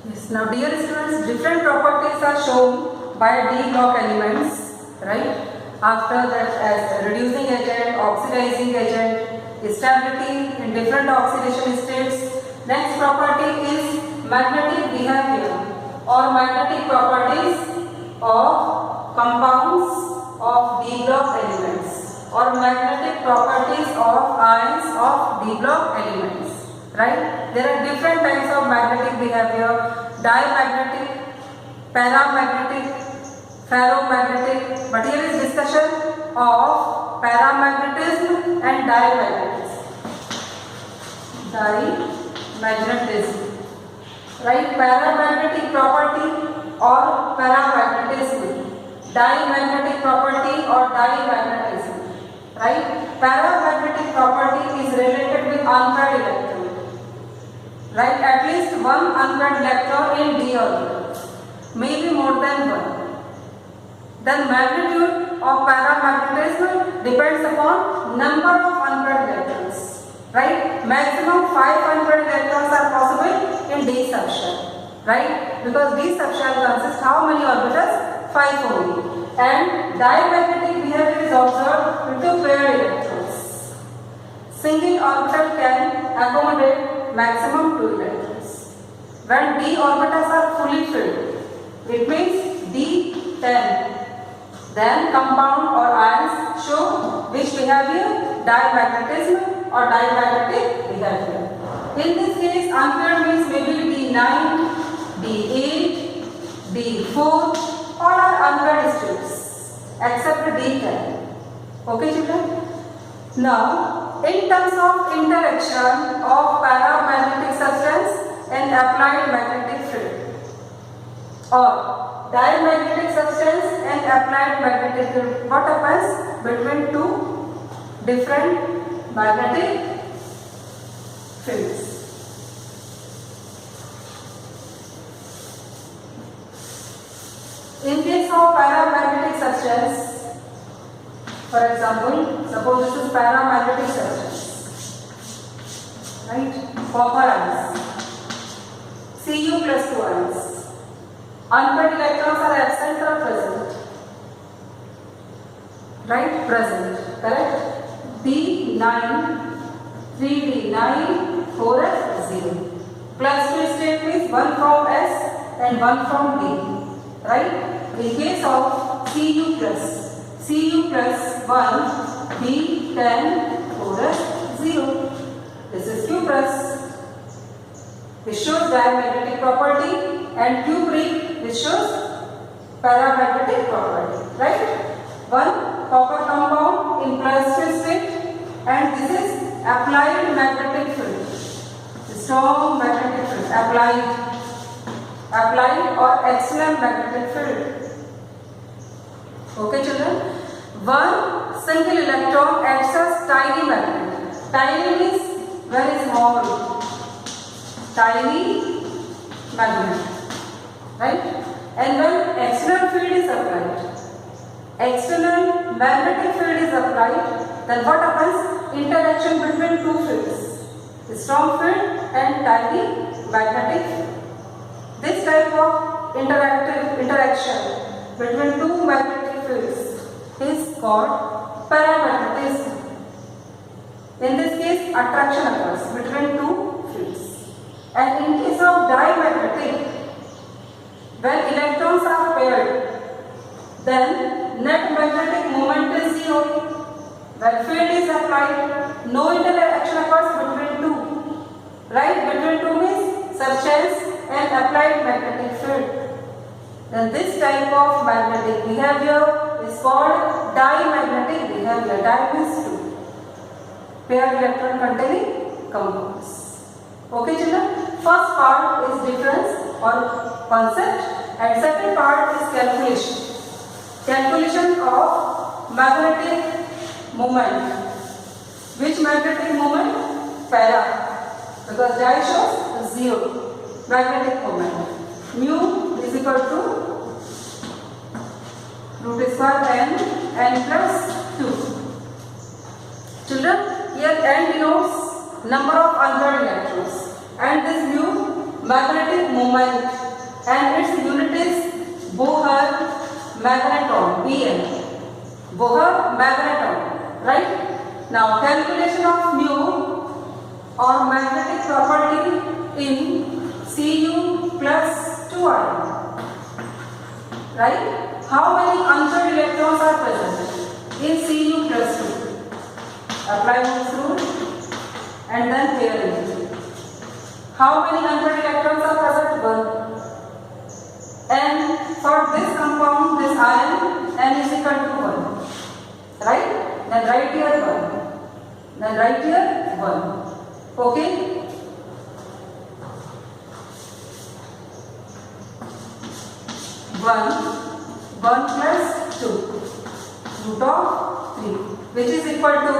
Yes. Now, dear students, different properties are shown by d block elements, right? After that, as reducing agent, oxidizing agent, stability in different oxidation states. Next property is magnetic behavior or magnetic properties of compounds of d block elements or magnetic properties of ions of d block elements. Right? There are different types of magnetic behavior: diamagnetic, paramagnetic, ferromagnetic. But here is discussion of paramagnetism and diamagnetism. Diamagnetism. Right? Paramagnetic property or paramagnetism. Diamagnetic property or dimagnetism. Right? Paramagnetic property is related with unpaired electron. Right, at least one unpaired electron in d orbital, maybe more than one. Then magnitude of paramagnetism depends upon number of unpaired electrons. Right, maximum 5 unpaired electrons are possible in d subshell. Right, because d subshell consists how many orbitals? 5 only. And diamagnetic behavior is observed with 2 paired electrons. Single orbital can accommodate maximum 2 electrons. When d orbitals are fully filled, it means d10. Then compound or ions show which behavior? Diamagnetism or diamagnetic behavior. In this case, unpaired means maybe d9, d8, d4, all are unpaired states except d10. Okay, children? Now, in terms of interaction of paramagnetic substance and applied magnetic field or diamagnetic substance and applied magnetic field, what happens between two different magnetic fields? In case of paramagnetic substance, for example, suppose this is paramagnetic substance, right? Copper ions, Cu plus 2 ions. Unpaired electrons are absent or present? Right? Present. Correct? D9, 3D9, 4S, 0. Plus 2 state means 1 from S and 1 from D. Right? In case of Cu plus 1, D10, 4S, 0. This is Q plus. This shows diamagnetic property, and Q brick, which shows paramagnetic property. Right? One copper compound in plus 2 state, and this is applied magnetic field. Strong magnetic field. Applied or external magnetic field. Okay, children? One single electron acts as tiny magnet. Tiny means very small. Tiny magnet. Right? And when external field is applied, external magnetic field is applied, then what happens? Interaction between two fields. Strong field and tiny magnetic field. This type of interaction between two magnetic fields is called paramagnetism. In this case, attraction occurs between two fields. And in case of diamagnetic, when electrons are paired, then net magnetic moment is 0. When field is applied, no interaction occurs between two. Right? Between two means substance and applied magnetic field. Then this type of magnetic behavior is called diamagnetic behavior. Di means two. Paired electron containing compounds. Okay, children? First part is difference or concept, and second part is calculation. Calculation of magnetic moment. Which magnetic moment? Para. Because di shows 0. Magnetic moment. Mu is equal to root square n plus 2. Children, here n denotes number of unpaired electrons, and this mu magnetic moment and its unit is Bohr magneton, BM. Bohr magneton, right? Now calculation of mu or magnetic property in Cu plus 2I, right? How many unpaired electrons are present in Cu plus 2? Apply Ohm's rule and then pairing. How many unpaired electrons are present? 1. And for this compound, this ion, n is equal to 1. Right? Then write here 1. Then write here 1. Okay? One plus 2 root of 3, which is equal to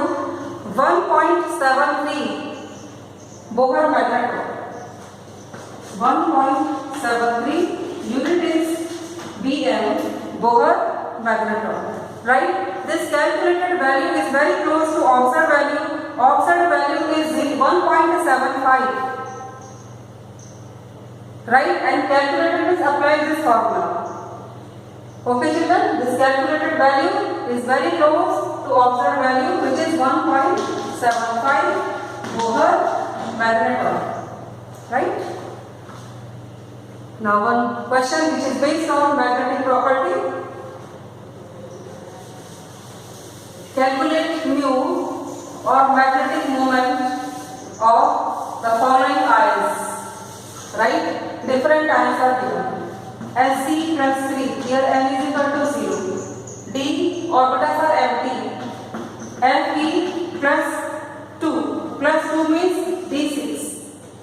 1.73 Bohr magneton. 1.73 unit is BM, Bohr magneton. Right? This calculated value is very close to observed value. Observed value is 1.75. Right? And calculator is apply this formula. Okay children, this calculated value is very close to observed value, which is 1.75 Bohr magneton. Right? Now one question which is based on magnetic property. Calculate mu or magnetic moment of the following ions. Right? Different ions are given. Sc plus 3, here n is equal to 0. D orbitals are empty. Fe plus 2. Plus 2 means D6.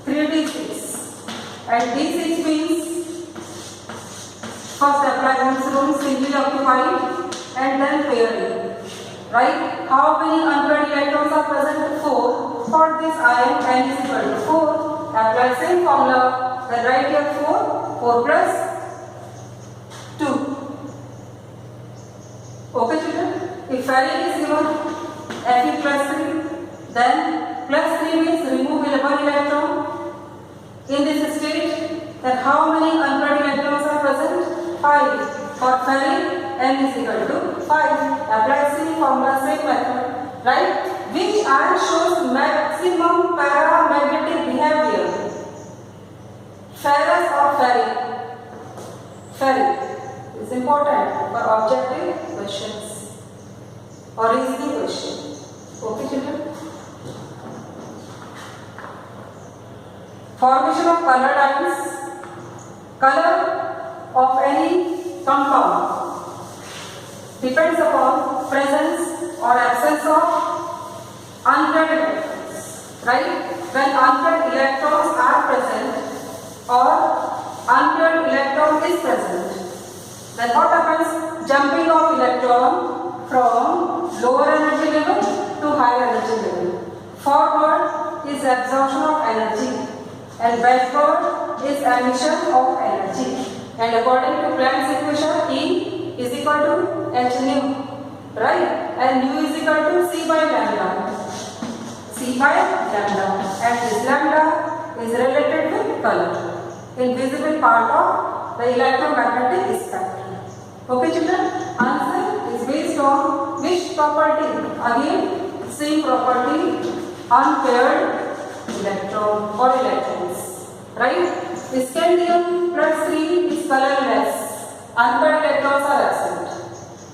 3D6. And D6 means first apply Ohm's rule, singly occupied and then pairing. Right? How many unpaired electrons are present? 4. For this ion, n is equal to 4. Apply same formula. Then write here 4. 4 plus 2. Okay children? If ferric is given, Fe plus 3, then plus 3 means remove 1 electron. In this state, then how many unpaired electrons are present? 5. For ferric, n is equal to 5. Apply same formula, same method. Right? Which ion shows maximum paramagnetic behavior? Ferrous or ferric? Ferric is important for objective questions or reasoning questions. Okay children? Formation of colored ions. Color of any compound depends upon presence or absence of unpaired electrons. Right? When unpaired electrons are present or unpaired electron is present, then what happens? Jumping of electron from lower energy level to higher energy level. Forward is absorption of energy and backward is emission of energy. And according to Planck's equation, E is equal to h nu, right? And nu is equal to c by lambda. C by lambda. And this lambda is related with color, invisible part of the electromagnetic spectrum. Okay children? Answer is based on which property? Again, same property, unpaired electron or electrons. Right? Scandium plus 3 is colorless. Unpaired electrons are absent.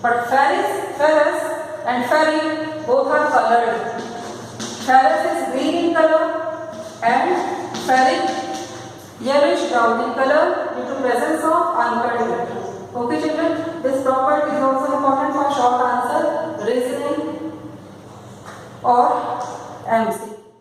But ferrous and ferric both are colored. Ferrous is green in color and ferric yellowish brown in color due to presence of unpaired electrons.